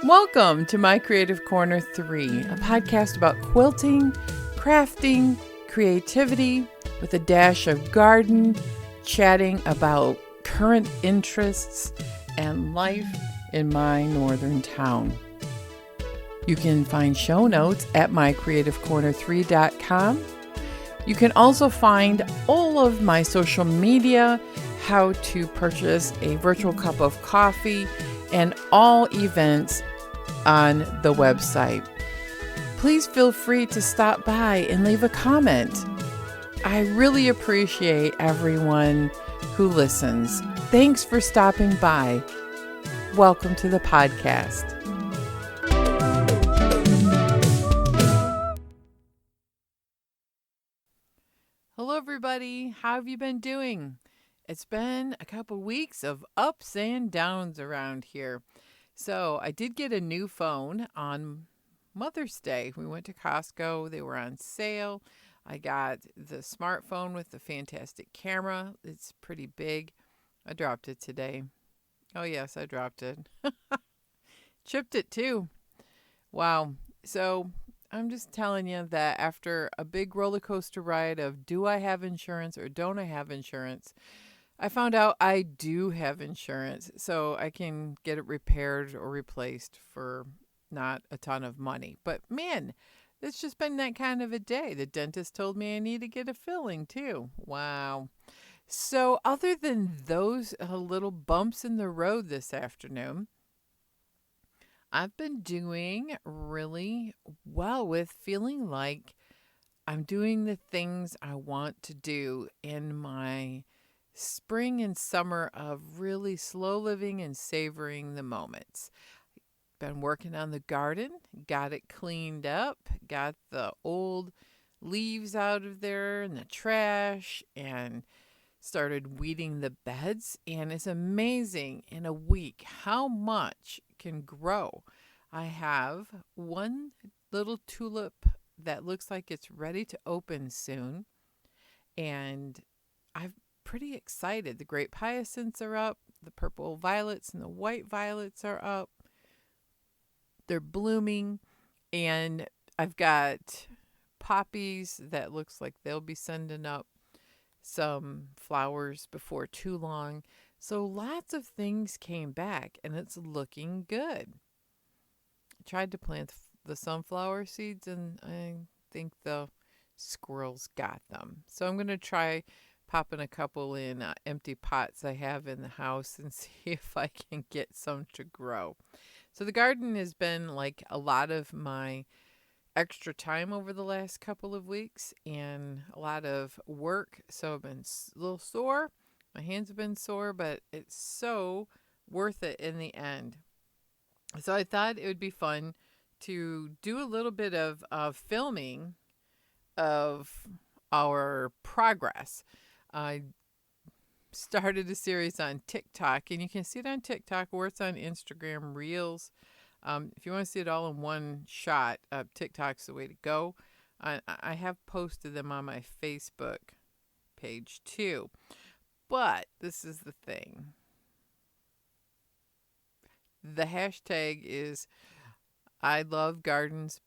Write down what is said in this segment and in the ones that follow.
Welcome to My Creative Corner 3, a podcast about quilting, crafting, creativity, with a dash of garden, chatting about current interests and life in my northern town. You can find show notes at mycreativecorner3.com. You can also find all of my social media, how to purchase a virtual cup of coffee, and all events on the website. Please feel free to stop by and leave a comment. I really appreciate everyone who listens. Thanks for stopping by. Welcome to the podcast. Hello, everybody. How have you been doing? It's been a couple weeks of ups and downs around here. So I did get a new phone on Mother's Day. We went to Costco. They were on sale. I got the smartphone with the fantastic camera. It's pretty big. I dropped it today. Oh, yes, I dropped it. Chipped it too. Wow. So I'm just telling you that after a big roller coaster ride of do I have insurance or don't I have insurance, I found out I do have insurance, so I can get it repaired or replaced for not a ton of money. But man, it's just been that kind of a day. The dentist told me I need to get a filling too. Wow. So other than those little bumps in the road this afternoon, I've been doing really well with feeling like I'm doing the things I want to do in my spring and summer of really slow living and savoring the moments. Been working on the garden, got it cleaned up, got the old leaves out of there and the trash, and started weeding the beds. And it's amazing in a week how much can grow. I have one little tulip that looks like it's ready to open soon, and I'm pretty excited. The great hyacinths are up, the purple violets and the white violets are up. They're blooming, and I've got poppies that looks like they'll be sending up some flowers before too long. So lots of things came back, and it's looking good. I tried to plant the sunflower seeds, and I think the squirrels got them. So I'm going to try popping a couple in empty pots I have in the house and see if I can get some to grow. So the garden has been like a lot of my extra time over the last couple of weeks and a lot of work. So I've been a little sore. My hands have been sore, but it's so worth it in the end. So I thought it would be fun to do a little bit of filming of our progress. I started a series on TikTok, and you can see it on TikTok or it's on Instagram Reels. If you want to see it all in one shot, TikTok's the way to go. I have posted them on my Facebook page too. But this is the thing. The hashtag is I love gardens,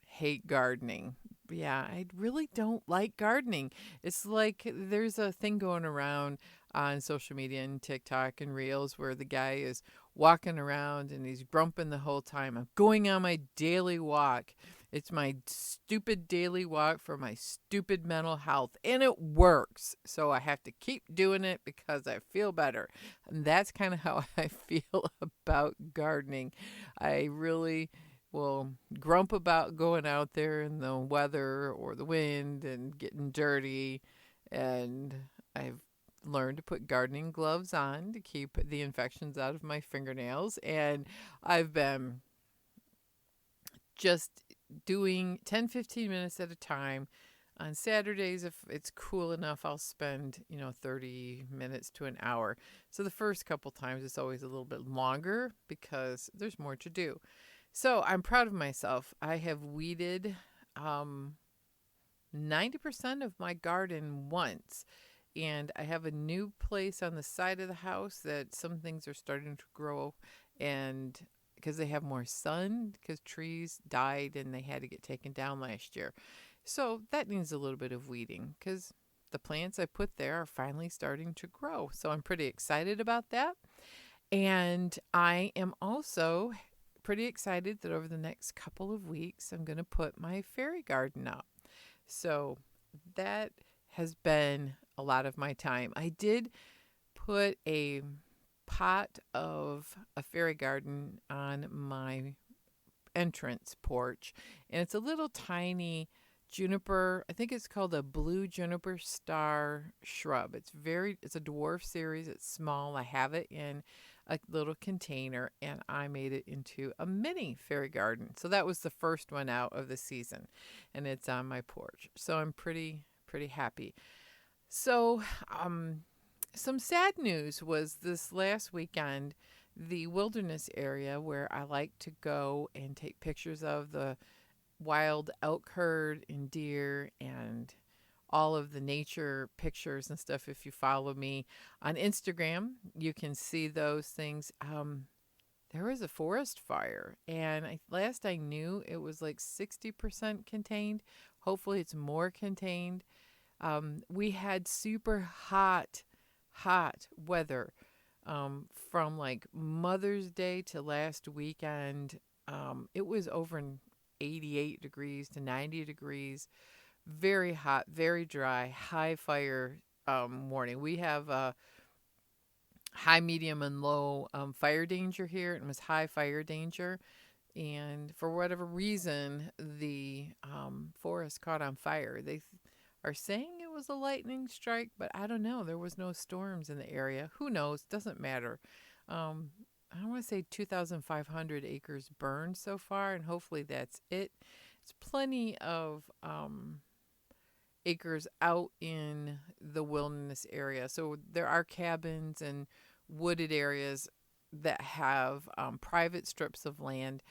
hate gardening. Yeah, I really don't like gardening. It's like there's a thing going around on social media and TikTok and Reels where the guy is walking around and he's grumping the whole time. I'm going on my daily walk. It's my stupid daily walk for my stupid mental health, and it works. So I have to keep doing it because I feel better. And that's kind of how I feel about gardening. I really will grump about going out there in the weather or the wind and getting dirty. And I've learned to put gardening gloves on to keep the infections out of my fingernails. And I've been just doing 10-15 minutes at a time. On Saturdays, if it's cool enough, I'll spend, 30 minutes to an hour. So the first couple times it's always a little bit longer because there's more to do. So I'm proud of myself. I have weeded 90% of my garden once. And I have a new place on the side of the house that some things are starting to grow. And because they have more sun because trees died and they had to get taken down last year. So that needs a little bit of weeding because the plants I put there are finally starting to grow. So I'm pretty excited about that. And I am also pretty excited that over the next couple of weeks, I'm going to put my fairy garden up. So that has been a lot of my time. I did put a pot of a fairy garden on my entrance porch, and it's a little tiny juniper. I think it's called a blue juniper star shrub. It's a dwarf series. It's small. I have it in a little container, and I made it into a mini fairy garden. So that was the first one out of the season, and it's on my porch. So I'm pretty happy. So some sad news was this last weekend, the wilderness area where I like to go and take pictures of the wild elk herd and deer and all of the nature pictures and stuff. If you follow me on Instagram, you can see those things. There was a forest fire, and last I knew it was like 60% contained. Hopefully it's more contained. We had super hot weather from like Mother's Day to last weekend. It was over 88 degrees to 90 degrees. Very hot, very dry, high fire warning. We have high, medium, and low fire danger here. It was high fire danger. And for whatever reason, the forest caught on fire. They are saying it was a lightning strike, but I don't know. There was no storms in the area. Who knows? Doesn't matter. I want to say 2,500 acres burned so far, and hopefully that's it. It's plenty of acres out in the wilderness area. So there are cabins and wooded areas that have private strips of land.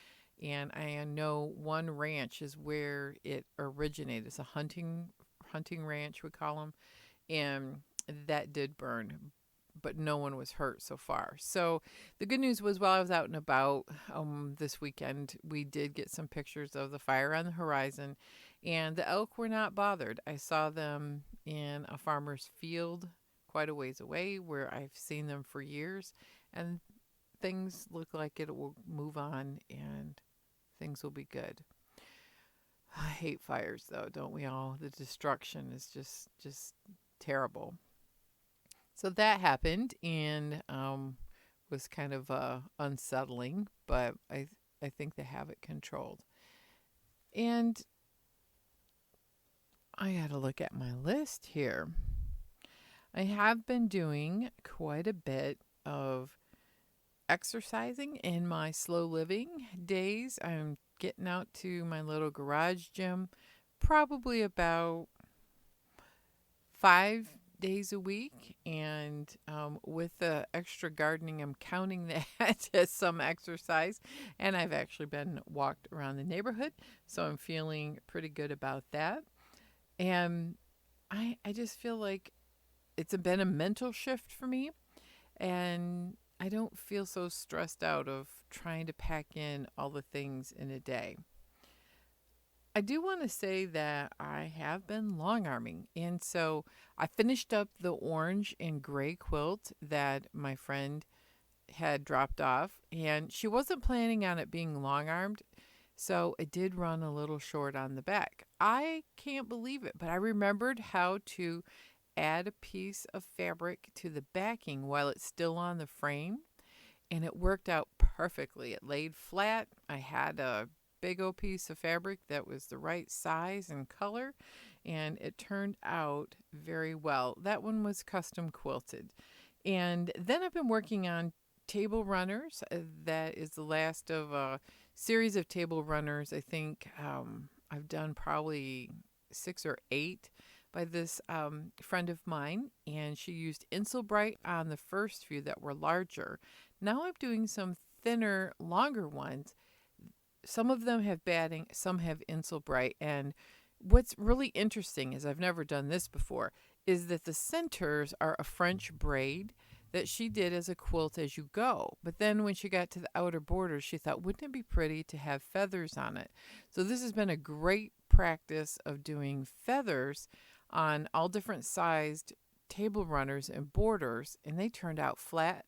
And I know one ranch is where it originated. It's a hunting ranch, we call them. And that did burn, but no one was hurt so far. So the good news was while I was out and about this weekend, we did get some pictures of the fire on the horizon, and the elk were not bothered. I saw them in a farmer's field quite a ways away where I've seen them for years, and things look like it will move on and things will be good. I hate fires though, don't we all? The destruction is just terrible. So that happened and was kind of unsettling, but I think they have it controlled. And I got to look at my list here. I have been doing quite a bit of exercising in my slow living days. I'm getting out to my little garage gym probably about 5 days a week, and with the extra gardening, I'm counting that as some exercise, and I've actually been walked around the neighborhood, so I'm feeling pretty good about that. And I just feel like it's been a mental shift for me, and I don't feel so stressed out of trying to pack in all the things in a day. I do want to say that I have been long arming. And so I finished up the orange and gray quilt that my friend had dropped off. And she wasn't planning on it being long armed. So it did run a little short on the back. I can't believe it, but I remembered how to add a piece of fabric to the backing while it's still on the frame. And it worked out perfectly. It laid flat. I had a big old piece of fabric that was the right size and color, and it turned out very well. That one was custom quilted. And then I've been working on table runners. That is the last of a series of table runners. I think I've done probably 6 or 8 by this friend of mine, and she used Insulbright on the first few that were larger. Now I'm doing some thinner, longer ones. Some of them have batting, some have Insulbright. And what's really interesting is I've never done this before, is that the centers are a French braid. that she did as a quilt as you go. But then when she got to the outer borders, she thought, wouldn't it be pretty to have feathers on it? So this has been a great practice of doing feathers on all different sized table runners and borders, and they turned out flat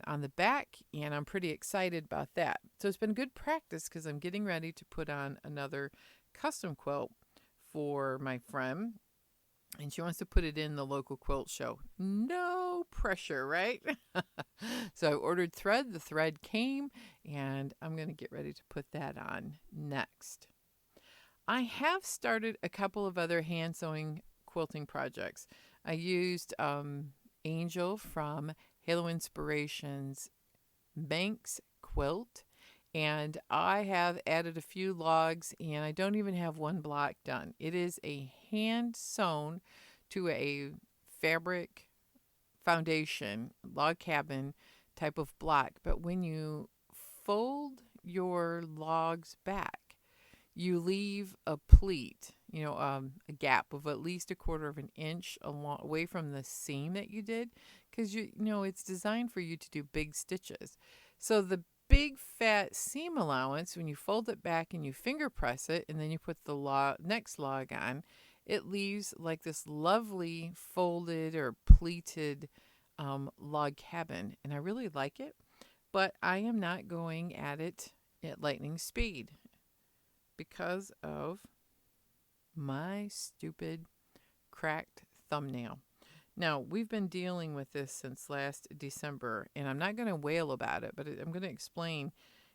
on the back, and I'm pretty excited about that. So it's been good practice because I'm getting ready to put on another custom quilt for my friend, and she wants to put it in the local quilt show. No pressure, right? So I ordered thread. The thread came, and I'm going to get ready to put that on next. I have started a couple of other hand sewing quilting projects. I used Angel from Halo Inspirations Manx Quilt, and I have added a few logs, and I don't even have one block done. It is a hand sewn to a fabric foundation log cabin type of block, but when you fold your logs back, you leave a pleat, a gap of at least 1/4 of an inch away from the seam that you did, because it's designed for you to do big stitches. So the big fat seam allowance, when you fold it back and you finger press it, and then you put the next log on, it leaves like this lovely folded or pleated log cabin, and I really like it. But I am not going at it at lightning speed because of my stupid cracked thumbnail. Now, we've been dealing with this since last December, and I'm not going to wail about it, but I'm going to explain.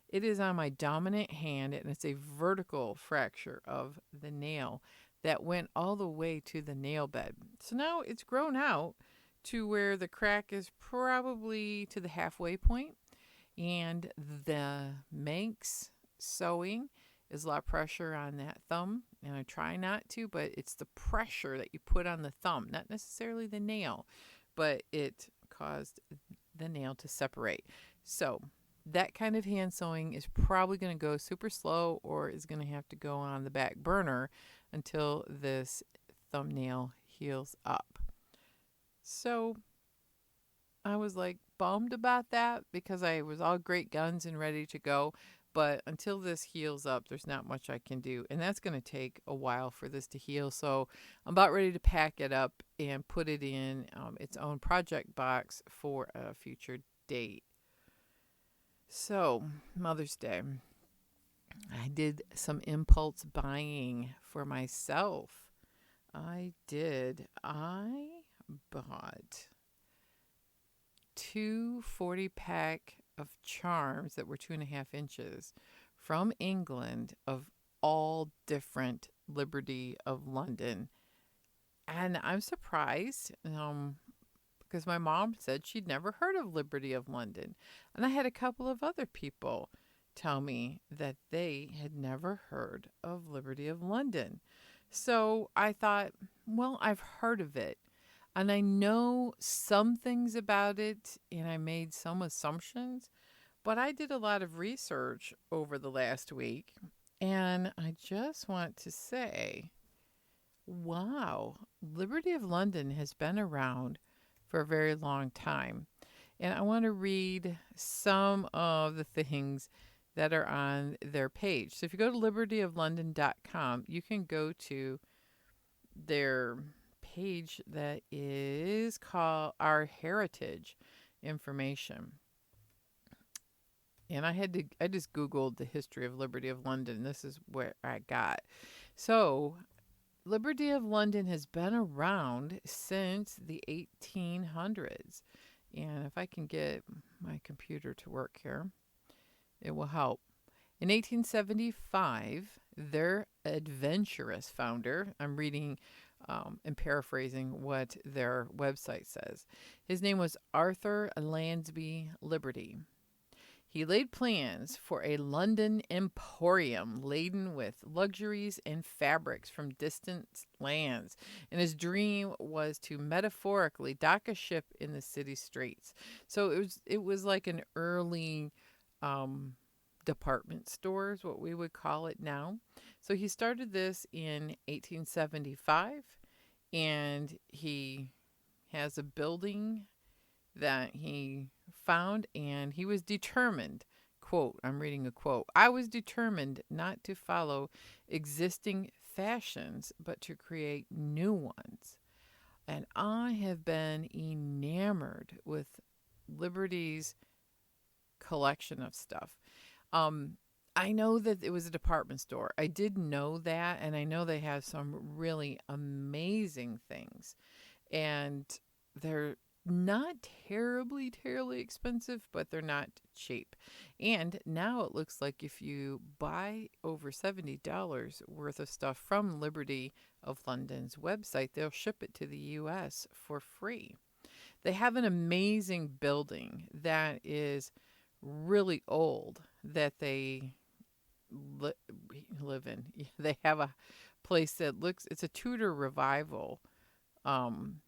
It is on my dominant hand, and it's a vertical fracture of the nail that went all the way to the nail bed. So now it's grown out to where the crack is probably to the halfway point, and the Manx sewing is a lot of pressure on that thumb, and I try not to, but it's the pressure that you put on the thumb, not necessarily the nail, but it caused the nail to separate. So that kind of hand sewing is probably going to go super slow, or is going to have to go on the back burner until this thumbnail heals up. So I was like bummed about that because I was all great guns and ready to go. But until this heals up, there's not much I can do. And that's going to take a while for this to heal. So I'm about ready to pack it up and put it in its own project box for a future date. So, Mother's Day. I did some impulse buying for myself. I did. I bought 2 40-pack of charms that were 2.5 inches from England of all different Liberty of London. And I'm surprised because my mom said she'd never heard of Liberty of London. And I had a couple of other people tell me that they had never heard of Liberty of London. So I thought, well, I've heard of it. And I know some things about it, and I made some assumptions, but I did a lot of research over the last week, and I just want to say, wow, Liberty of London has been around for a very long time. And I want to read some of the things that are on their page. So if you go to libertyoflondon.com, you can go to their page that is called Our Heritage Information. And I just Googled the history of Liberty of London. This is where I got. So Liberty of London has been around since the 1800s. And if I can get my computer to work here, it will help. In 1875, their adventurous founder, I'm reading and paraphrasing what their website says. His name was Arthur Lansby Liberty. He laid plans for a London emporium laden with luxuries and fabrics from distant lands, and his dream was to metaphorically dock a ship in the city streets. So it was like an early department store is what we would call it now. So he started this in 1875, and he has a building that he found, and he was determined. Quote, I'm reading a quote. I was determined not to follow existing fashions, but to create new ones. And I have been enamored with Liberty's collection of stuff. Um, I know that it was a department store. I did know that, and I know they have some really amazing things. And they're not terribly expensive, but they're not cheap. And now it looks like if you buy over $70 worth of stuff from Liberty of London's website, they'll ship it to the US for free. They have an amazing building that is really old that they li- live in. They have a place that looks, it's a Tudor revival um,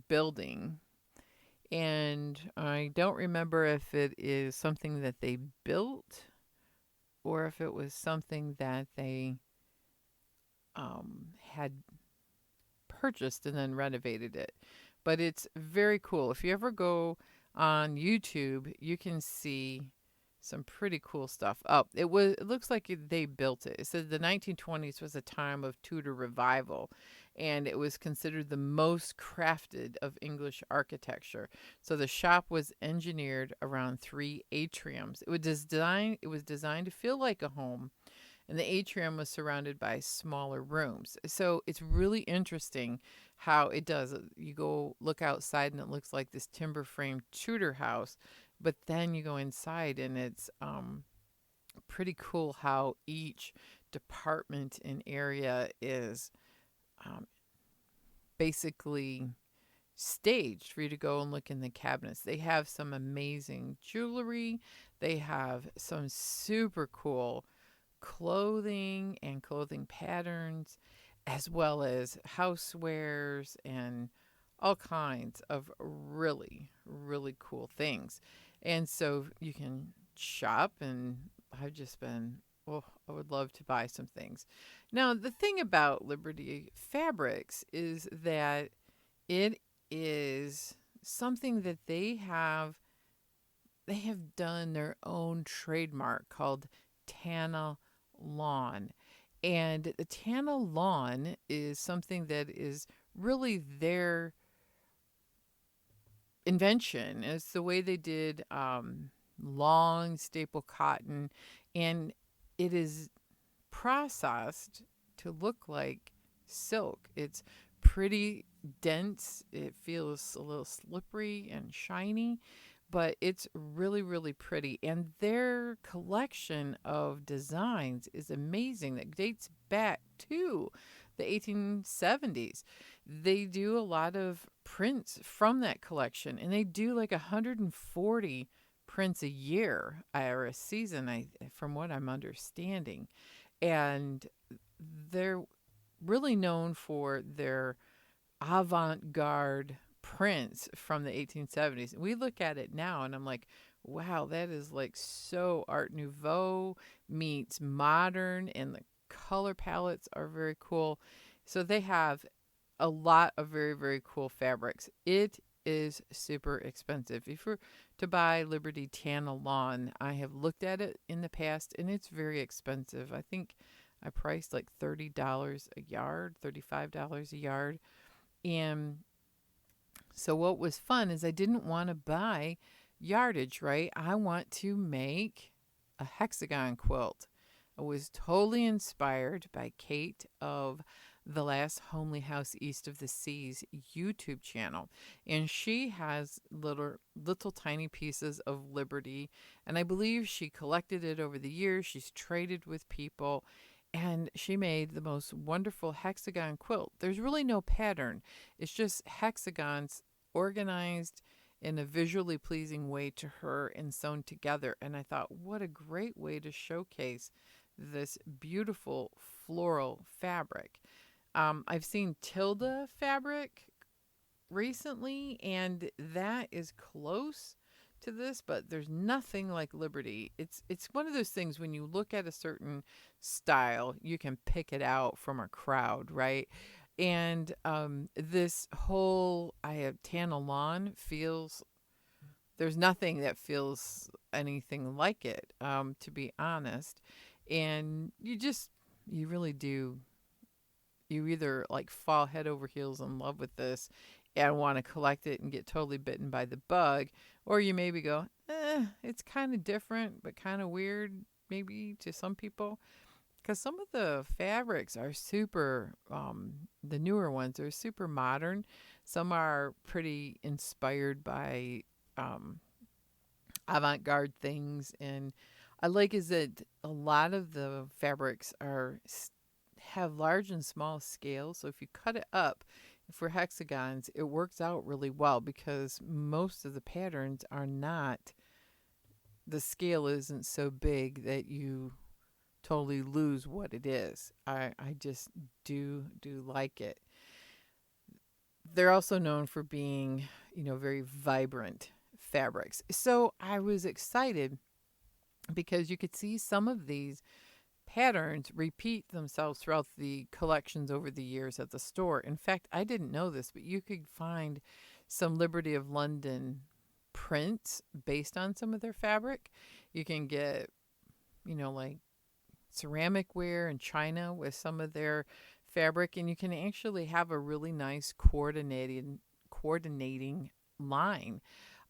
building. And I don't remember if it is something that they built or if it was something that they had purchased and then renovated it. But it's very cool. If you ever go on YouTube, you can see some pretty cool stuff. Oh, it looks like they built it. It says the 1920s was a time of Tudor revival, and it was considered the most crafted of English architecture. So the shop was engineered around three atriums. It was designed to feel like a home, and the atrium was surrounded by smaller rooms. So it's really interesting how it does. You go look outside and it looks like this timber framed Tudor house, but then you go inside and it's pretty cool how each department and area is um, basically staged for you to go and look in the cabinets. They have some amazing jewelry. They have some super cool clothing and clothing patterns, as well as housewares and all kinds of really cool things. And so you can shop, and I've just been, oh, I would love to buy some things. Now, the thing about Liberty Fabrics is that it is something that they have done their own trademark called Tana Lawn. And the Tana Lawn is something that is really their invention. It's the way they did long staple cotton, and it is processed to look like silk. It's pretty dense. It feels a little slippery and shiny, but it's really pretty. And their collection of designs is amazing. That dates back to the 1870s. They do a lot of prints from that collection, and they do like 140 prints a year or a season, from what I'm understanding. And they're really known for their avant-garde prints from the 1870s. We look at it now and I'm like, wow, that is like so Art Nouveau meets modern, and the color palettes are very cool. So they have a lot of very cool fabrics. It is super expensive. If you're to buy Liberty Tana Lawn, I have looked at it in the past and it's very expensive. I think I priced like $30 a yard, $35 a yard. And so what was fun is I didn't want to buy yardage, right? I want to make a hexagon quilt. I was totally inspired by Kate of the Last Homely House East of the Seas YouTube channel. And she has little tiny pieces of Liberty. And I believe she collected it over the years. She's traded with people. And she made the most wonderful hexagon quilt. There's really no pattern. It's just hexagons organized in a visually pleasing way to her and sewn together. And I thought, what a great way to showcase this beautiful floral fabric. I've seen Tilda fabric recently, and that is close to this, but there's nothing like Liberty. It's one of those things when you look at a certain style, you can pick it out from a crowd, right? And this whole I have tan lawn feels there's nothing that feels anything like it, to be honest. And you really do. You either like fall head over heels in love with this and want to collect it and get totally bitten by the bug, or you maybe go, it's kind of different, but kind of weird, maybe to some people. Because some of the fabrics are super, the newer ones are super modern. Some are pretty inspired by um, avant garde things. And I like is that a lot of the fabrics have large and small scales. So if you cut it up for hexagons, it works out really well because most of the patterns are not, the scale isn't so big that you totally lose what it is. I just do like it. They're also known for being, very vibrant fabrics. So I was excited because you could see some of these patterns repeat themselves throughout the collections over the years at the store. In fact, I didn't know this, but you could find some Liberty of London prints based on some of their fabric. You can get, like ceramic ware in China with some of their fabric, and you can actually have a really nice coordinating line.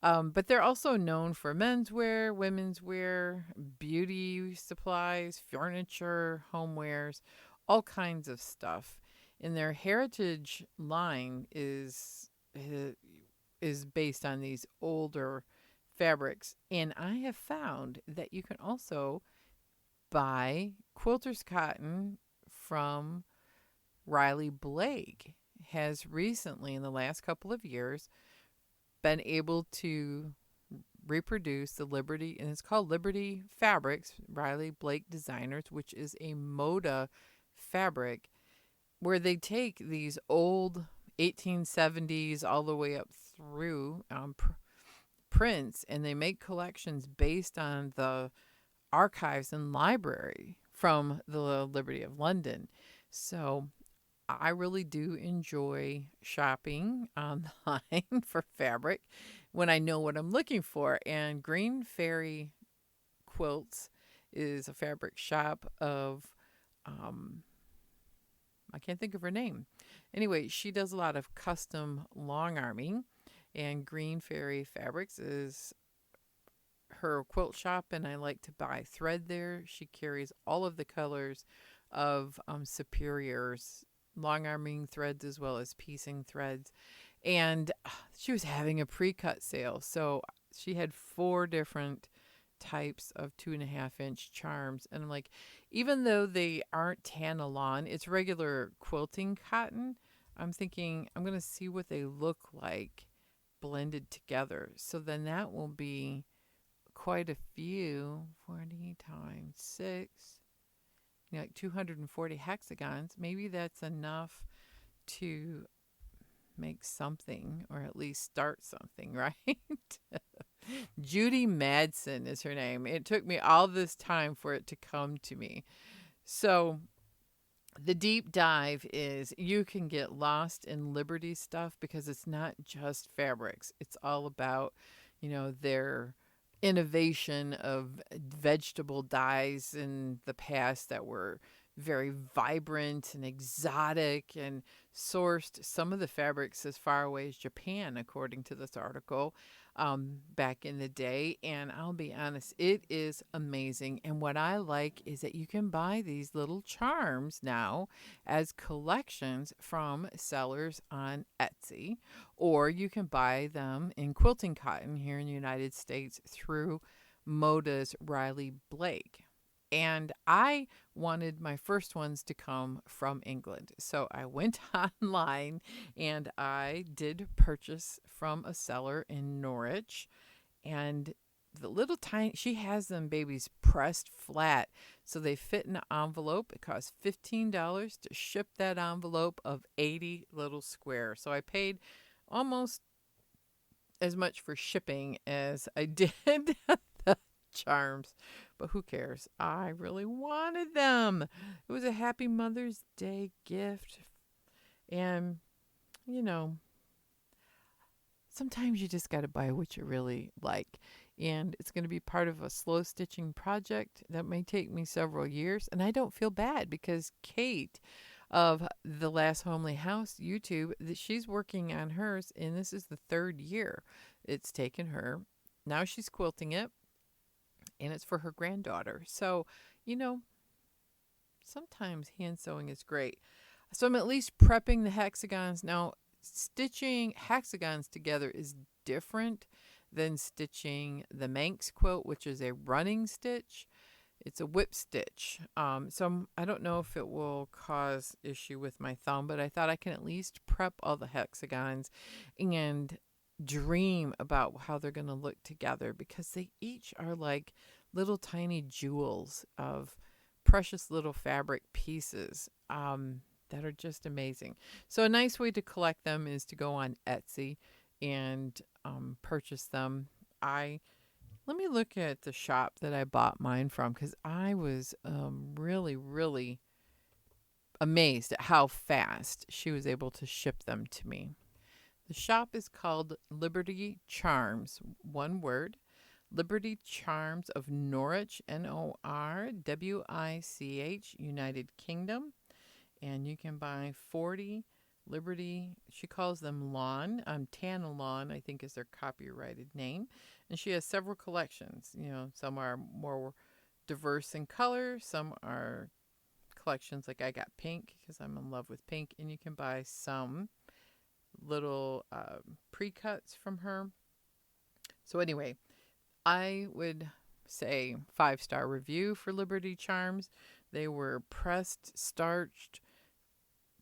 But they're also known for menswear, women's wear, beauty supplies, furniture, homewares, all kinds of stuff. And their heritage line is based on these older fabrics. And I have found that you can also buy quilter's cotton from Riley Blake. Has recently, in the last couple of years, been able to reproduce the Liberty, and it's called Liberty Fabrics, Riley Blake Designers, which is a Moda fabric where they take these old 1870s all the way up through prints, and they make collections based on the archives and library from the Liberty of London. So I really do enjoy shopping online for fabric when I know what I'm looking for. And Green Fairy Quilts is a fabric shop of, I can't think of her name. Anyway, she does a lot of custom long arming, and Green Fairy Fabrics is her quilt shop, and I like to buy thread there. She carries all of the colors of Superior's long arming threads as well as piecing threads. And she was having a pre-cut sale. So she had 4 different types of 2.5-inch charms. And I'm like, even though they aren't Tanalon, it's regular quilting cotton. I'm thinking I'm going to see what they look like blended together. So then that will be quite a few, 40 times 6, like 240 hexagons. Maybe that's enough to make something, or at least start something, right? Judy Madsen is her name. It took me all this time for it to come to me. So the deep dive is you can get lost in Liberty stuff because it's not just fabrics. It's all about, their innovation of vegetable dyes in the past that were very vibrant and exotic and sourced some of the fabrics as far away as Japan, according to this article, back in the day. And I'll be honest, it is amazing. And what I like is that you can buy these little charms now as collections from sellers on Etsy, or you can buy them in quilting cotton here in the United States through Moda's Riley Blake. And I wanted my first ones to come from England. So I went online and I did purchase from a seller in Norwich. And the little tiny, she has them babies pressed flat. So they fit in an envelope. It costs $15 to ship that envelope of 80 little squares. So I paid almost as much for shipping as I did the charms. But who cares? I really wanted them. It was a happy Mother's Day gift. And, you know, sometimes you just got to buy what you really like. And it's going to be part of a slow stitching project that may take me several years. And I don't feel bad because Kate of the Last Homely House YouTube, she's working on hers, and this is the third year it's taken her. Now she's quilting it, and it's for her granddaughter. So, you know, sometimes hand sewing is great. So I'm at least prepping the hexagons. Now, stitching hexagons together is different than stitching the Manx quilt, which is a running stitch. It's a whip stitch. I don't know if it will cause issue with my thumb, but I thought I can at least prep all the hexagons and dream about how they're going to look together, because they each are like little tiny jewels of precious little fabric pieces that are just amazing. So a nice way to collect them is to go on Etsy and purchase them. Let me look at the shop that I bought mine from, because I was really, really amazed at how fast she was able to ship them to me. The shop is called Liberty Charms, one word. Liberty Charms of Norwich, Norwich, United Kingdom. And you can buy 40 Liberty, she calls them lawn. Tana Lawn, I think, is their copyrighted name. And she has several collections. You know, some are more diverse in color. Some are collections like I got pink because I'm in love with pink. And you can buy some little pre-cuts from her. So anyway, I would say 5-star review for Liberty Charms. They were pressed, starched,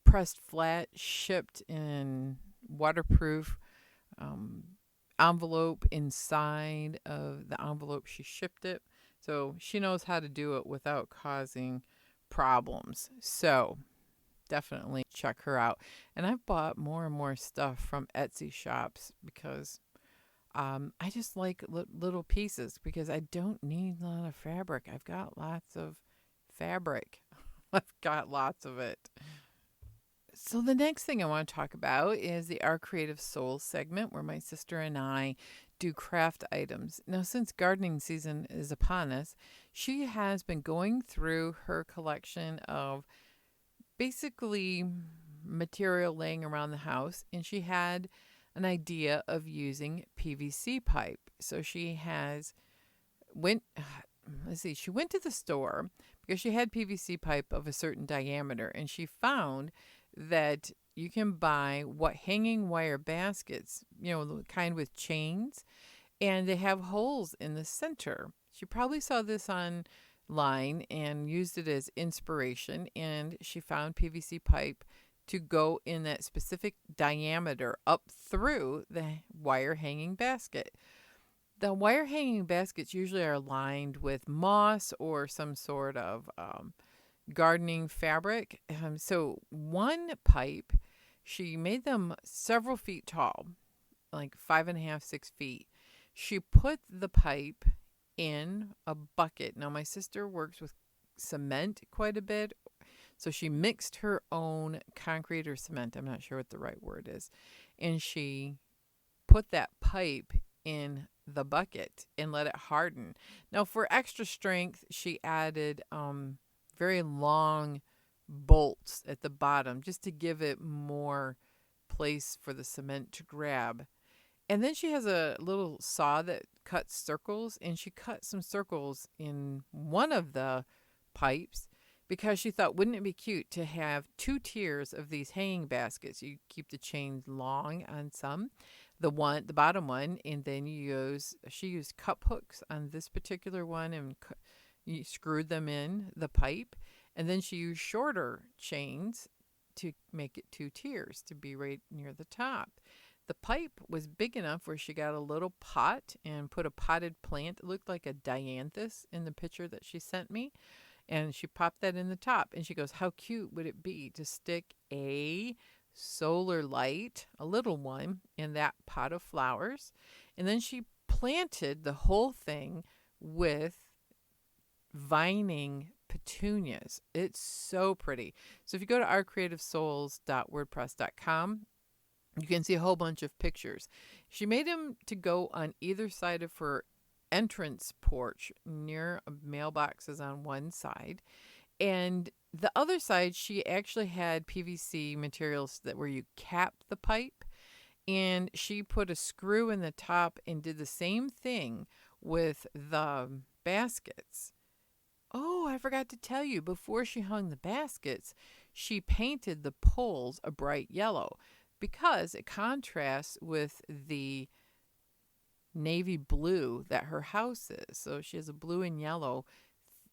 pressed flat, shipped in waterproof envelope inside of the envelope she shipped it. So she knows how to do it without causing problems. So definitely check her out. And I've bought more and more stuff from Etsy shops because I just like little pieces, because I don't need a lot of fabric. I've got lots of fabric. I've got lots of it. So the next thing I want to talk about is the Our Creative Souls segment, where my sister and I do craft items. Now, since gardening season is upon us, she has been going through her collection of basically material laying around the house, and she had an idea of using PVC pipe. So she went to the store because she had PVC pipe of a certain diameter, and she found that you can buy hanging wire baskets, the kind with chains, and they have holes in the center. She probably saw this online and used it as inspiration, and she found PVC pipe to go in that specific diameter up through the wire hanging basket. The wire hanging baskets usually are lined with moss or some sort of gardening fabric. So one pipe, she made them several feet tall, like 5.5, 6 feet. She put the pipe in a bucket. Now, my sister works with cement quite a bit, so she mixed her own concrete or cement. I'm not sure what the right word is. And she put that pipe in the bucket and let it harden. Now, for extra strength, she added very long bolts at the bottom just to give it more place for the cement to grab. And then she has a little saw that cuts circles, and she cut some circles in one of the pipes because she thought, wouldn't it be cute to have 2 tiers of these hanging baskets? You keep the chains long on some, the bottom one, and then she used cup hooks on this particular one, and you screwed them in the pipe, and then she used shorter chains to make it 2 tiers to be right near the top. The pipe was big enough where she got a little pot and put a potted plant. It looked like a dianthus in the picture that she sent me. And she popped that in the top. And she goes, how cute would it be to stick a solar light, a little one, in that pot of flowers? And then she planted the whole thing with vining petunias. It's so pretty. So if you go to ourcreativesouls.wordpress.com, you can see a whole bunch of pictures. She made them to go on either side of her entrance porch near mailboxes on one side. And the other side, she actually had PVC materials that where you cap the pipe. And she put a screw in the top and did the same thing with the baskets. Oh, I forgot to tell you, before she hung the baskets, she painted the poles a bright yellow because it contrasts with the navy blue that her house is. So she has a blue and yellow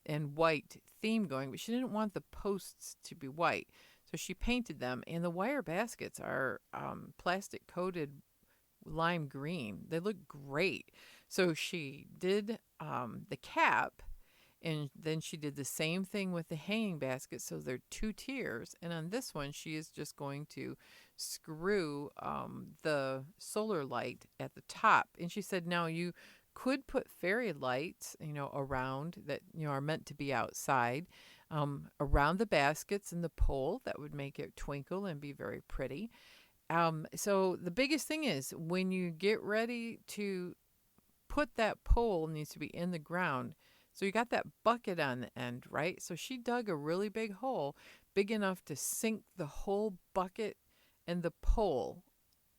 and white theme going, but she didn't want the posts to be white. So she painted them, and the wire baskets are plastic coated lime green. They look great. So she did the cap, and then she did the same thing with the hanging basket. So they're 2 tiers. And on this one, she is just going to screw the solar light at the top. And she said, now you could put fairy lights, around that, are meant to be outside, around the baskets and the pole. That would make it twinkle and be very pretty. So the biggest thing is when you get ready to put that pole, needs to be in the ground. So you got that bucket on the end, right? So she dug a really big hole, big enough to sink the whole bucket and the pole.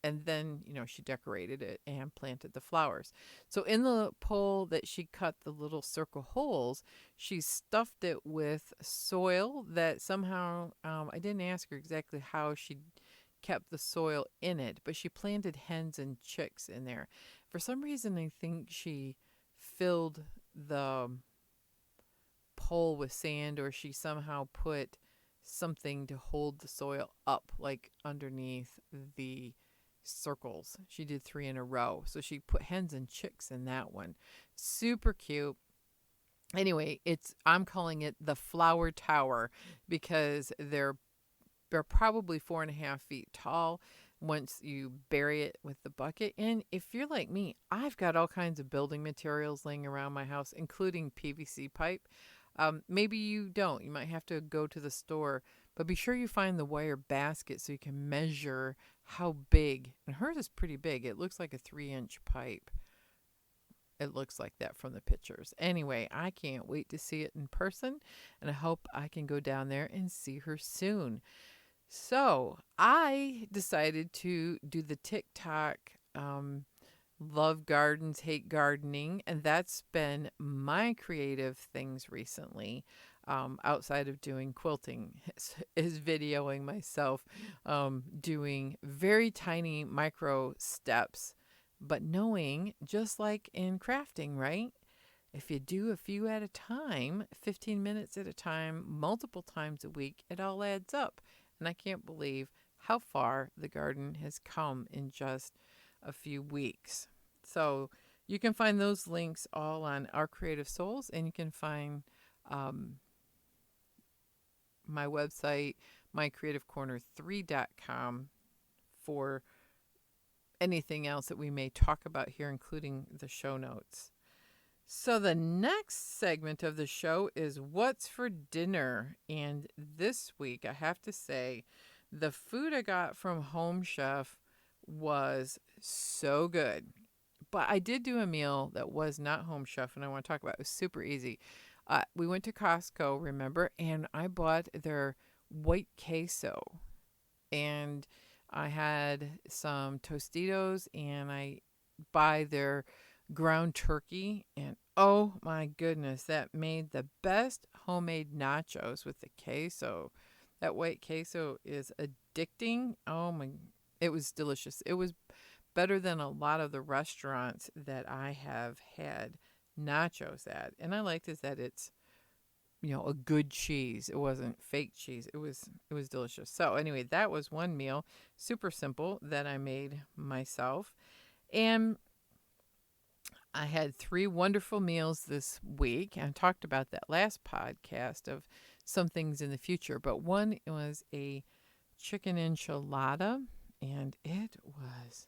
And then, she decorated it and planted the flowers. So in the pole that she cut the little circle holes, she stuffed it with soil that somehow, I didn't ask her exactly how she kept the soil in it, but she planted hens and chicks in there. For some reason, I think she filled the pole with sand, or she somehow put something to hold the soil up, like underneath the circles. She did 3 in a row. So she put hens and chicks in that one. Super cute. Anyway, I'm calling it the flower tower because they're probably 4.5 feet tall once you bury it with the bucket. And if you're like me, I've got all kinds of building materials laying around my house, including PVC pipe. Maybe you don't. You might have to go to the store, but be sure you find the wire basket so you can measure how big. And hers is pretty big. It looks like a 3-inch pipe. It looks like that from the pictures. Anyway, I can't wait to see it in person, and I hope I can go down there and see her soon. So I decided to do the TikTok love gardens, hate gardening, and that's been my creative things recently. Outside of doing quilting, is videoing myself doing very tiny micro steps, but knowing, just like in crafting, right? If you do a few at a time, 15 minutes at a time, multiple times a week, it all adds up. And I can't believe how far the garden has come in just a few weeks. So you can find those links all on Our Creative Souls, and you can find my website, mycreativecorner3.com, for anything else that we may talk about here, including the show notes. So the next segment of the show is What's for Dinner? And this week, I have to say, the food I got from Home Chef was so good. But I did do a meal that was not Home Chef, and I want to talk about it. It was super easy. We went to Costco, remember, and I bought their white queso. And I had some Tostitos, and I buy their ground turkey, and oh my goodness, that made the best homemade nachos with the queso. That white queso is addicting. It was delicious. It was better than a lot of the restaurants that I have had nachos at. And I liked is that it's, a good cheese. It wasn't fake cheese. It was delicious. So anyway, that was one meal, super simple, that I made myself. And I had 3 wonderful meals this week. I talked about that last podcast of some things in the future, but one was a chicken enchilada, and it was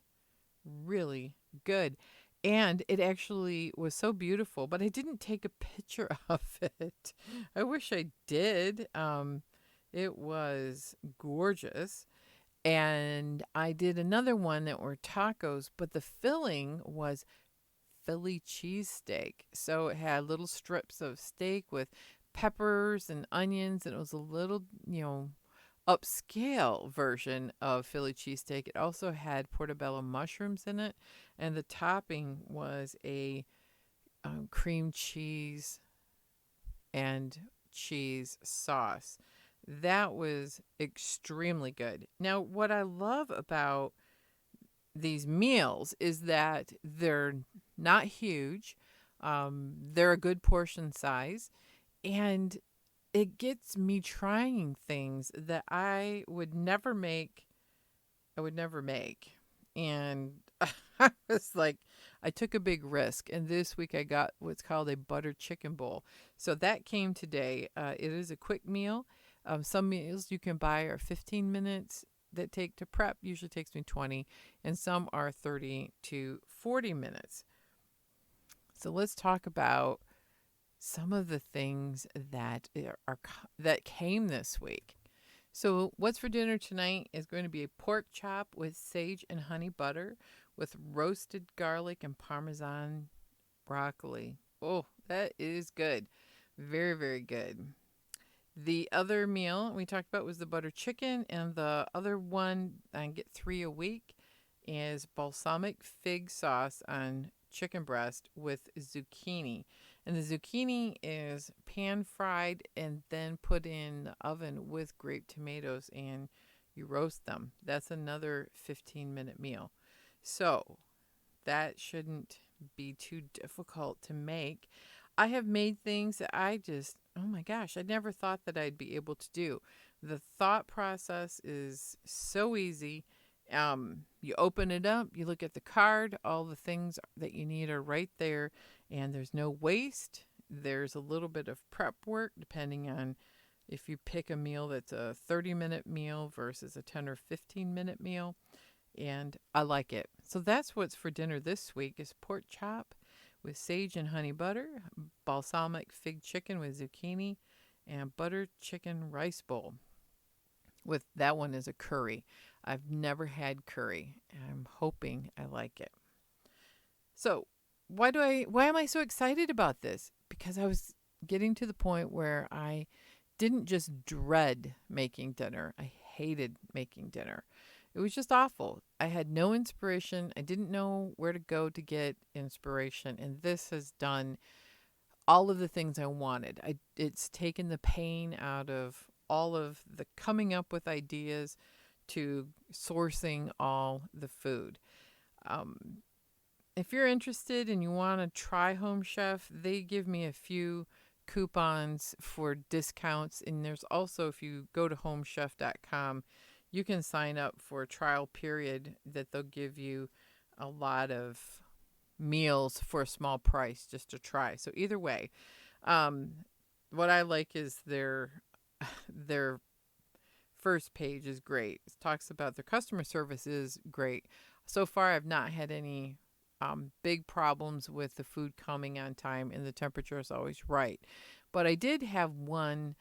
really good. And it actually was so beautiful, but I didn't take a picture of it. I wish I did. It was gorgeous. And I did another one that were tacos, but the filling was Philly cheesesteak. So it had little strips of steak with peppers and onions, and it was a little, upscale version of Philly cheesesteak. It also had portobello mushrooms in it, and the topping was a cream cheese and cheese sauce. That was extremely good. Now, what I love about these meals is that they're not huge, they're a good portion size, and it gets me trying things that I would never make. I would never make. And I was like, I took a big risk. And this week I got what's called a butter chicken bowl. So that came today. It is a quick meal. Some meals you can buy are 15 minutes that take to prep, usually takes me 20, and some are 30 to 40 minutes. So let's talk about some of the things that came this week. So what's for dinner tonight is going to be a pork chop with sage and honey butter with roasted garlic and Parmesan broccoli. Oh, that is good. Very, very good. The other meal we talked about was the butter chicken, and the other one, I get 3 a week, is balsamic fig sauce on chicken breast with zucchini. And the zucchini is pan fried and then put in the oven with grape tomatoes, and you roast them. That's another 15-minute meal. So that shouldn't be too difficult to make. I have made things that oh my gosh, I never thought that I'd be able to do. The thought process is so easy. You open it up, you look at the card, all the things that you need are right there, and there's no waste. There's a little bit of prep work depending on if you pick a meal that's a 30-minute meal versus a 10 or 15-minute meal, and I like it. So that's what's for dinner this week is pork chop with sage and honey butter, balsamic fig chicken with zucchini, and butter chicken rice bowl. With that one is a curry. I've never had curry, and I'm hoping I like it. So, why am I so excited about this? Because I was getting to the point where I didn't just dread making dinner. I hated making dinner. It was just awful. I had no inspiration. I didn't know where to go to get inspiration, and this has done all of the things I wanted. It's taken the pain out of all of the coming up with ideas to sourcing all the food. Um, if you're interested and you want to try Home Chef, they give me a few coupons for discounts. And there's also, if you go to homechef.com, you can sign up for a trial period that they'll give you a lot of meals for a small price just to try. So either way, what I like is their first page is great. It talks about their customer service is great. So far, I've not had any big problems with the food coming on time, and the temperature is always right. But I did have one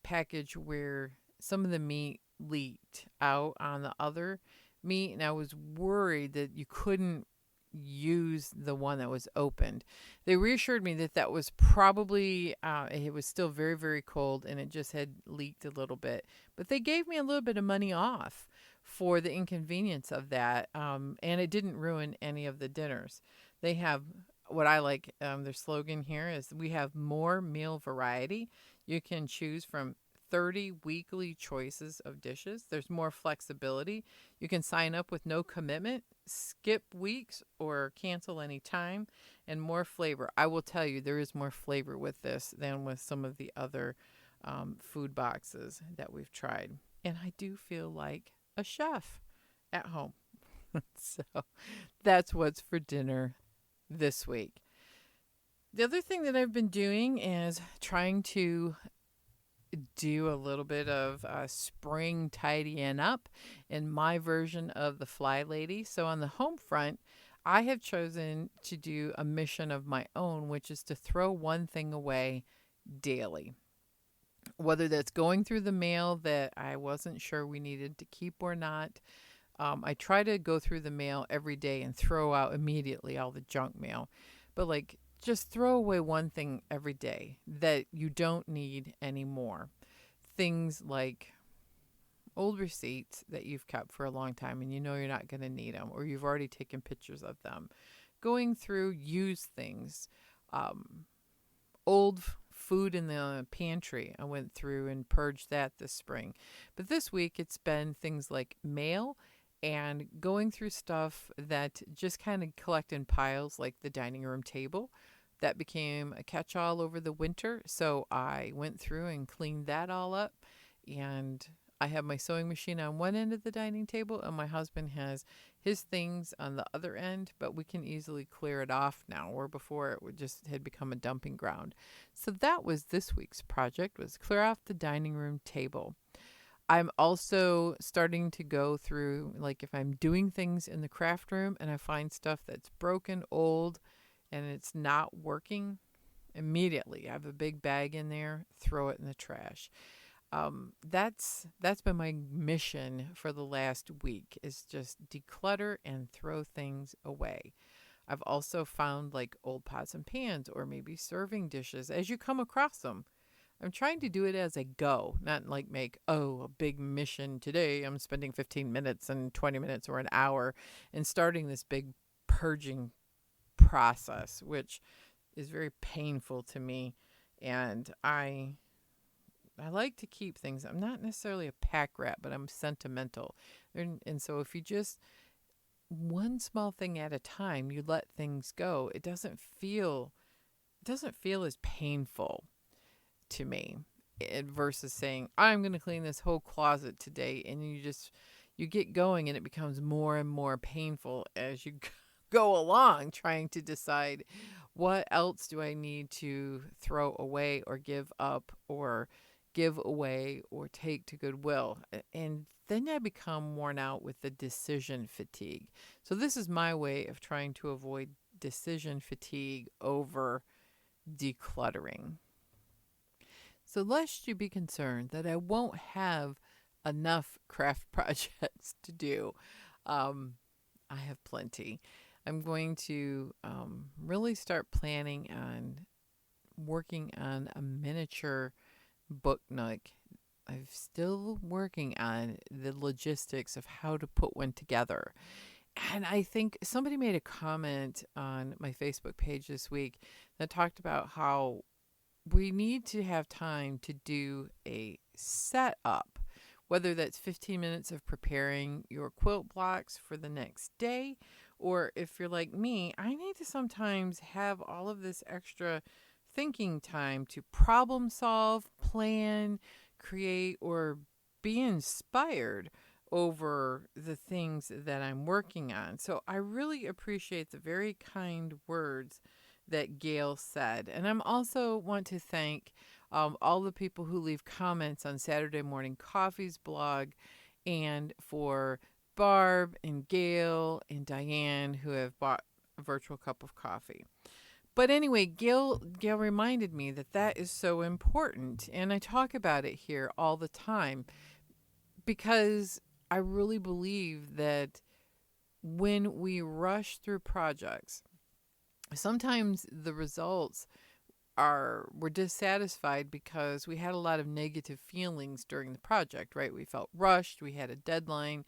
package where some of the meat leaked out on the other meat, and I was worried that you couldn't use the one that was opened. They reassured me that that was probably, it was still very, very cold and it just had leaked a little bit. But they gave me a little bit of money off for the inconvenience of that, and it didn't ruin any of the dinners. They have what I like, their slogan here is we have more meal variety. You can choose from 30 weekly choices of dishes. There's more flexibility. You can sign up with no commitment, skip weeks, or cancel any time, and more flavor. I will tell you, there is more flavor with this than with some of the other food boxes that we've tried. And I do feel like a chef at home. So that's what's for dinner this week. The other thing that I've been doing is trying to do a little bit of spring tidying up in my version of the Fly Lady. So on the home front, I have chosen to do a mission of my own, which is to throw one thing away daily. Whether that's going through the mail that I wasn't sure we needed to keep or not. I try to go through the mail every day and throw out immediately all the junk mail. But like, just throw away one thing every day that you don't need anymore. Things like old receipts that you've kept for a long time and you know you're not going to need them, or you've already taken pictures of them. Going through used things, um, old food in the pantry. I went through and purged that this spring. But this week it's been things like mail and going through stuff that just kind of collect in piles, like the dining room table. That became a catch all over the winter. So I went through and cleaned that all up. And I have my sewing machine on one end of the dining table, and my husband has his things on the other end, but we can easily clear it off now, where before it would just had become a dumping ground. So that was this week's project, was clear off the dining room table. I'm also starting to go through, like, if I'm doing things in the craft room and I find stuff that's broken, old, and it's not working, immediately I have a big bag in there, throw it in the trash. That's been my mission for the last week, is just declutter and throw things away. I've also found like old pots and pans, or maybe serving dishes as you come across them. I'm trying to do it as I go, not like make, oh, a big mission today. I'm spending 15 minutes and 20 minutes or an hour and starting this big purging process, which is very painful to me. And I like to keep things. I'm not necessarily a pack rat, but I'm sentimental. And so if you just one small thing at a time, you let things go, it doesn't feel as painful to me, versus saying I'm going to clean this whole closet today, and you get going and it becomes more and more painful as you go along, trying to decide what else do I need to throw away or give up or give away or take to Goodwill. And then I become worn out with the decision fatigue. So this is my way of trying to avoid decision fatigue over decluttering. So lest you be concerned that I won't have enough craft projects to do, I have plenty. I'm going to really start planning on working on a miniature book nook. I'm still working on the logistics of how to put one together. And I think somebody made a comment on my Facebook page this week that talked about how we need to have time to do a setup, whether that's 15 minutes of preparing your quilt blocks for the next day, or if you're like me, I need to sometimes have all of this extra thinking time to problem solve, plan, create, or be inspired over the things that I'm working on. So I really appreciate the very kind words that Gail said. And I'm also want to thank all the people who leave comments on Saturday Morning Coffee's blog, and for Barb and Gail and Diane who have bought a virtual cup of coffee. But anyway, Gail reminded me that that is so important. And I talk about it here all the time because I really believe that when we rush through projects, sometimes the results we're dissatisfied because we had a lot of negative feelings during the project, right? We felt rushed, we had a deadline,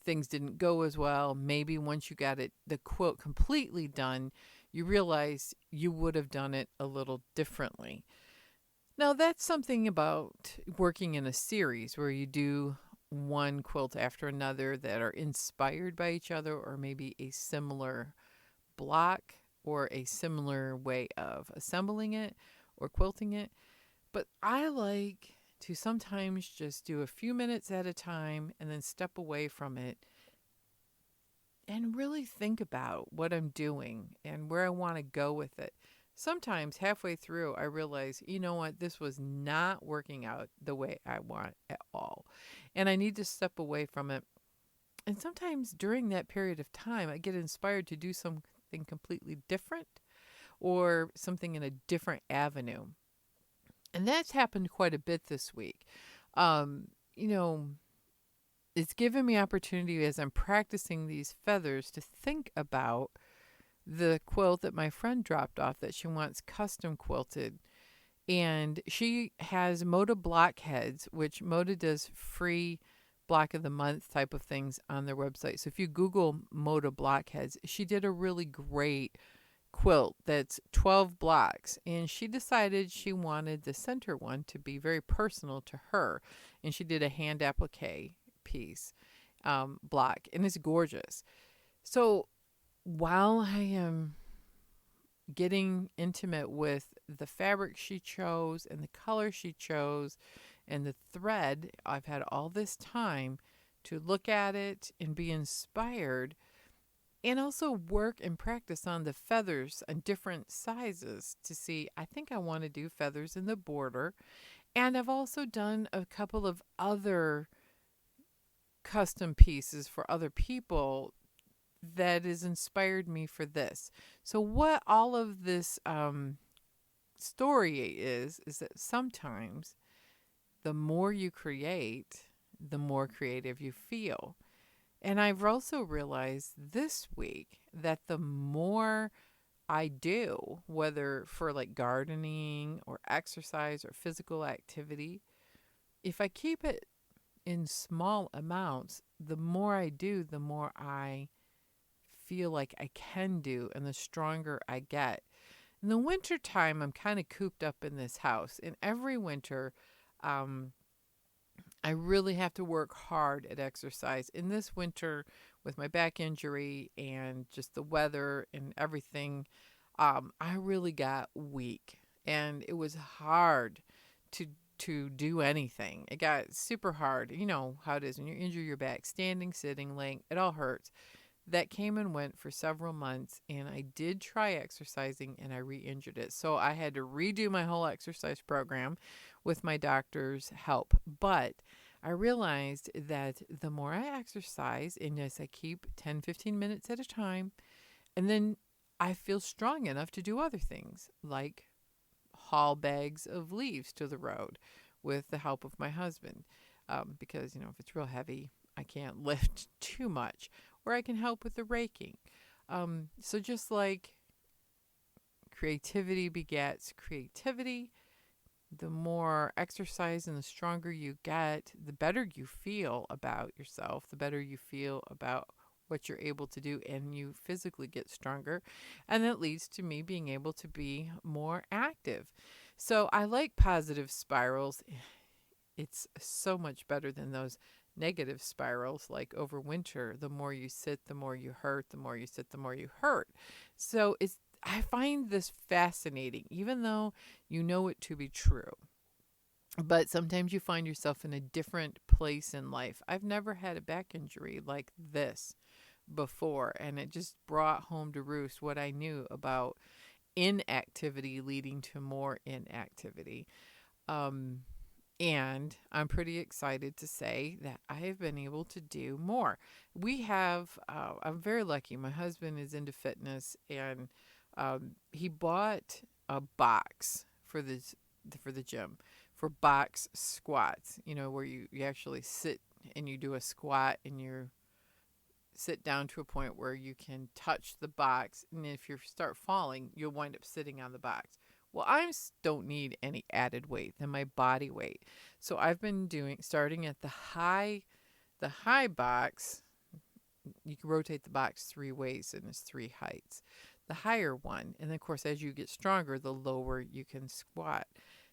things didn't go as well. Maybe once you got the quilt completely done, you realize you would have done it a little differently. Now, that's something about working in a series where you do one quilt after another that are inspired by each other, or maybe a similar block or a similar way of assembling it or quilting it. But I like to sometimes just do a few minutes at a time and then step away from it and really think about what I'm doing and where I want to go with it. Sometimes halfway through, I realize, you know what, this was not working out the way I want at all. And I need to step away from it And sometimes during that period of time, I get inspired to do something completely different or something in a different avenue. And that's happened quite a bit this week. Um, you know, it's given me opportunity as I'm practicing these feathers to think about the quilt that my friend dropped off that she wants custom quilted. And she has Moda blockheads, which Moda does free block of the month type of things on their website. So if you Google Moda blockheads, she did a really great quilt that's 12 blocks, and she decided she wanted the center one to be very personal to her, and she did a hand applique piece block, and it's gorgeous. So while I am getting intimate with the fabric she chose and the color she chose and the thread, I've had all this time to look at it and be inspired and also work and practice on the feathers on different sizes to see. I think I want to do feathers in the border. And I've also done a couple of other custom pieces for other people that has inspired me for this. So what all of this story is that sometimes the more you create, the more creative you feel. And I've also realized this week that the more I do, whether for like gardening or exercise or physical activity, if I keep it in small amounts, the more I do, the more I feel like I can do and the stronger I get. In the winter time, I'm kind of cooped up in this house. And every winter, um, I really have to work hard at exercise. In this winter, with my back injury and just the weather and everything, I really got weak, and it was hard to do anything. It got super hard. You know how it is when you injure your back, standing, sitting, laying, it all hurts. That came and went for several months, and I did try exercising and I re-injured it. So I had to redo my whole exercise program with my doctor's help. But I realized that the more I exercise, and yes, I keep 10, 15 minutes at a time, and then I feel strong enough to do other things like haul bags of leaves to the road with the help of my husband. Because, if it's real heavy, I can't lift too much, or I can help with the raking. So just like creativity begets creativity, the more exercise and the stronger you get, the better you feel about yourself, the better you feel about what you're able to do, and you physically get stronger. And that leads to me being able to be more active. So I like positive spirals. It's so much better than those negative spirals like over winter. The more you sit, the more you hurt. The more you sit, the more you hurt. So I find this fascinating, even though you know it to be true. But sometimes you find yourself in a different place in life. I've never had a back injury like this before, and it just brought home to roost what I knew about inactivity leading to more inactivity. Um, and I'm pretty excited to say that I have been able to do more. I'm very lucky. My husband is into fitness, and he bought a box for the gym for box squats, where you actually sit and you do a squat and you sit down to a point where you can touch the box. And if you start falling, you'll wind up sitting on the box. Well, don't need any added weight than my body weight. So I've been starting at the high box. You can rotate the box 3 ways and it's 3 heights. The higher one. And then, of course, as you get stronger, the lower you can squat.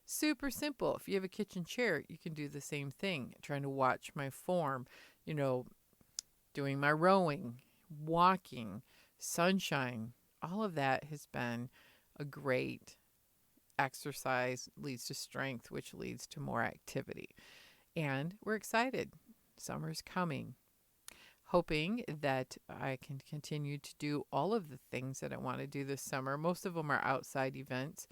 Super simple. If you have a kitchen chair, you can do the same thing. Trying to watch my form, doing my rowing, walking, sunshine. All of that has been a great exercise, leads to strength, which leads to more activity. And we're excited. Summer's coming. Hoping that I can continue to do all of the things that I want to do this summer. Most of them are outside events.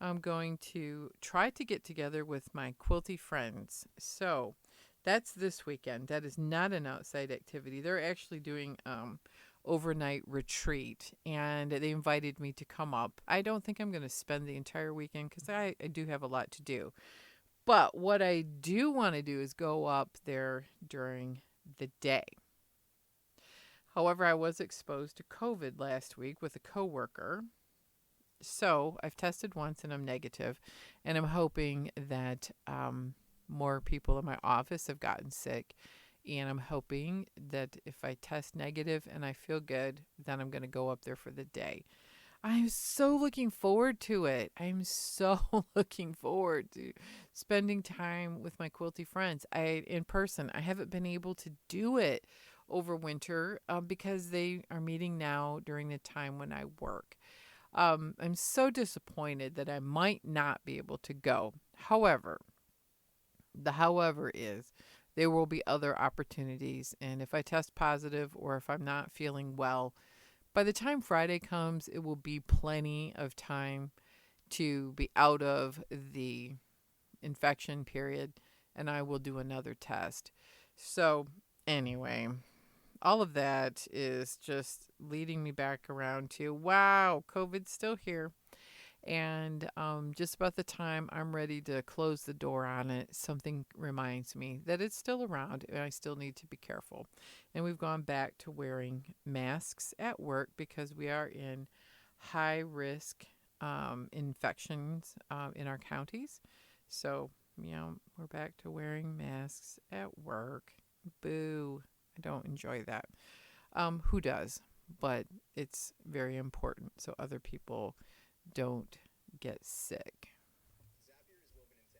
I'm going to try to get together with my quilty friends. So That's this weekend. That is not an outside activity. They're actually doing overnight retreat, and they invited me to come up. I don't think I'm going to spend the entire weekend because I do have a lot to do. But what I do want to do is go up there during the day. However, I was exposed to COVID last week with a coworker. So I've tested once and I'm negative, and I'm hoping that more people in my office have gotten sick. And I'm hoping that if I test negative and I feel good, then I'm going to go up there for the day. I'm so looking forward to it. I'm so looking forward to spending time with my quilty friends. In person. I haven't been able to do it over winter because they are meeting now during the time when I work. I'm so disappointed that I might not be able to go. However, the however is there will be other opportunities. And if I test positive or if I'm not feeling well, by the time Friday comes, it will be plenty of time to be out of the infection period, and I will do another test. So, anyway, all of that is just leading me back around to wow, COVID's still here. And just about the time I'm ready to close the door on it, something reminds me that it's still around and I still need to be careful. And we've gone back to wearing masks at work because we are in high risk infections in our counties. So, we're back to wearing masks at work. Boo. I don't enjoy that. Who does? But it's very important so other people don't get sick.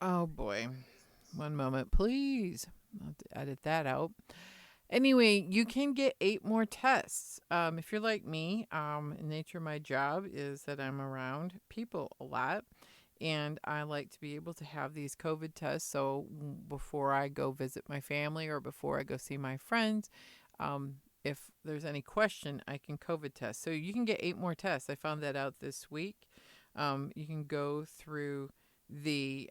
Oh boy. One moment, please. I'll have to edit that out. Anyway, you can get 8 more tests. If you're like me, the nature of my job is that I'm around people a lot. And I like to be able to have these COVID tests. So before I go visit my family or before I go see my friends, if there's any question, I can COVID test. So you can get 8 more tests. I found that out this week. You can go through the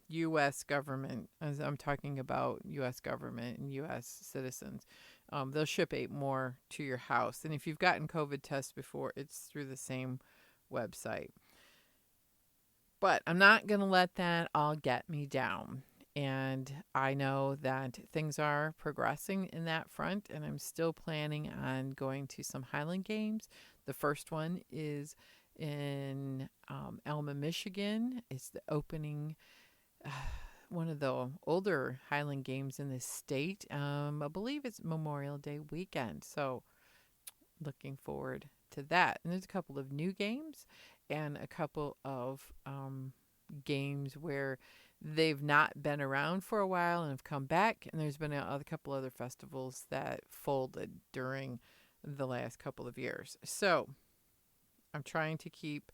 U.S. government, as I'm talking about U.S. government and U.S. citizens. They'll ship 8 more to your house. And if you've gotten COVID tests before, it's through the same website. But I'm not going to let that all get me down. And I know that things are progressing in that front, and I'm still planning on going to some Highland games. The first one is in Elma, Michigan. It's the opening, one of the older Highland games in the state. I believe it's Memorial Day weekend. So looking forward to that. And there's a couple of new games and a couple of games where they've not been around for a while and have come back. And there's been a couple other festivals that folded during the last couple of years. So I'm trying to keep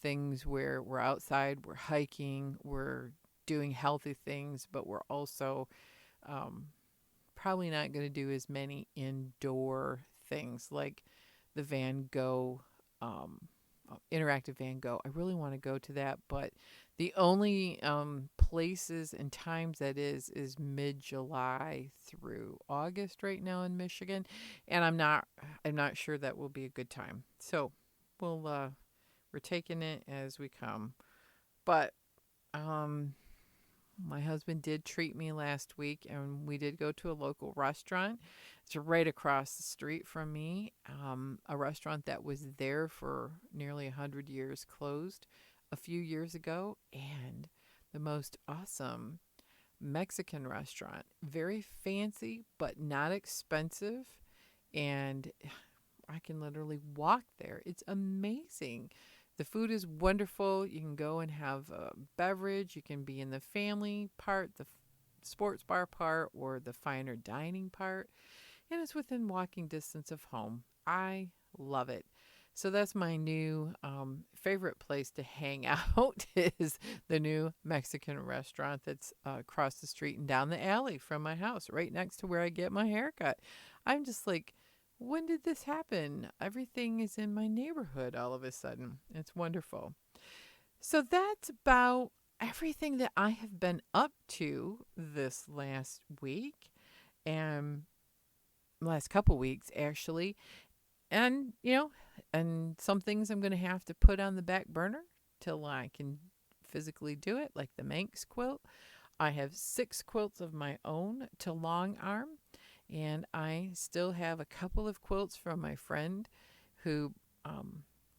things where we're outside, we're hiking, we're doing healthy things, but we're also probably not going to do as many indoor things like the Van Gogh, interactive Van Gogh. I really want to go to that, but the only places and times that is mid-July through August right now in Michigan, and I'm not sure that will be a good time. So we're taking it as we come. But my husband did treat me last week, and we did go to a local restaurant. It's right across the street from me, a restaurant that was there for nearly 100 years, closed a few years ago, and the most awesome Mexican restaurant. Very fancy, but not expensive, and I can literally walk there. It's amazing. The food is wonderful. You can go and have a beverage. You can be in the family part, the sports bar part, or the finer dining part. And it's within walking distance of home. I love it. So that's my new favorite place to hang out is the new Mexican restaurant that's across the street and down the alley from my house, right next to where I get my haircut. I'm just like, when did this happen? Everything is in my neighborhood all of a sudden. It's wonderful. So that's about everything that I have been up to this last week and last couple weeks actually. And, and some things I'm going to have to put on the back burner till I can physically do it, like the Manx quilt. I have 6 quilts of my own to long arm, and I still have a couple of quilts from my friend who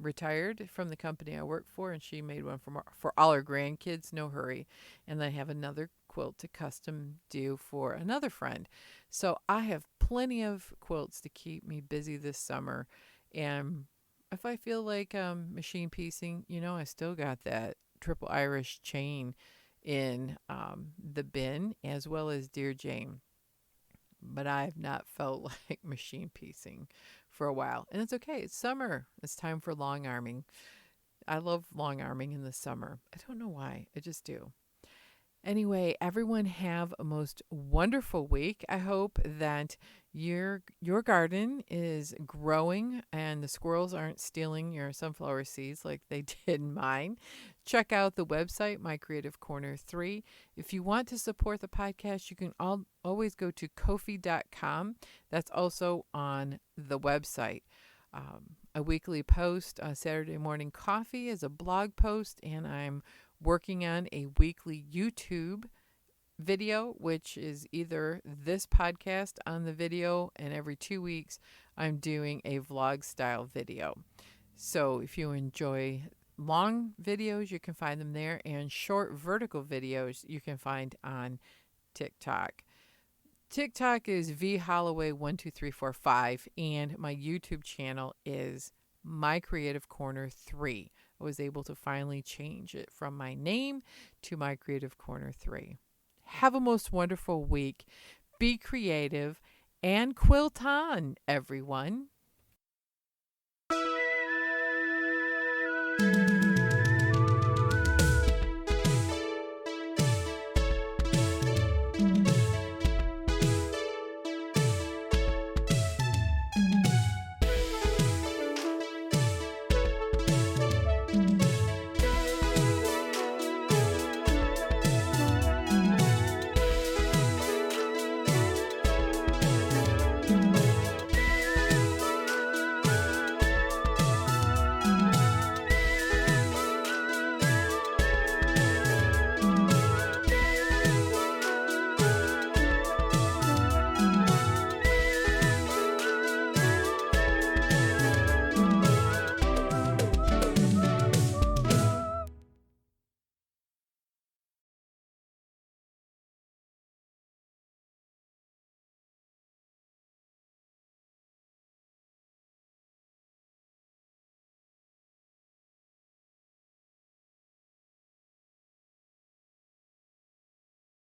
retired from the company I work for, and she made one for all her grandkids, no hurry. And I have another quilt to custom do for another friend. So I have plenty of quilts to keep me busy this summer. And if I feel like machine piecing, I still got that triple Irish chain in the bin, as well as Dear Jane. But I have not felt like machine piecing for a while. And it's okay. It's summer. It's time for long arming. I love long arming in the summer. I don't know why. I just do. Anyway, everyone have a most wonderful week. I hope that your garden is growing and the squirrels aren't stealing your sunflower seeds like they did mine. Check out the website, My Creative Corner 3. If you want to support the podcast, you can always go to Ko-fi.com. That's also on the website. A weekly post, Saturday Morning Coffee, is a blog post, and I'm working on a weekly YouTube video, which is either this podcast on the video, and every 2 weeks I'm doing a vlog style video. So if you enjoy long videos, you can find them there, and short vertical videos you can find on TikTok. TikTok is V Holloway 12345, and my YouTube channel is My Creative Corner 3. I was able to finally change it from my name to My Creative Corner 3. Have a most wonderful week. Be creative and quilt on, everyone.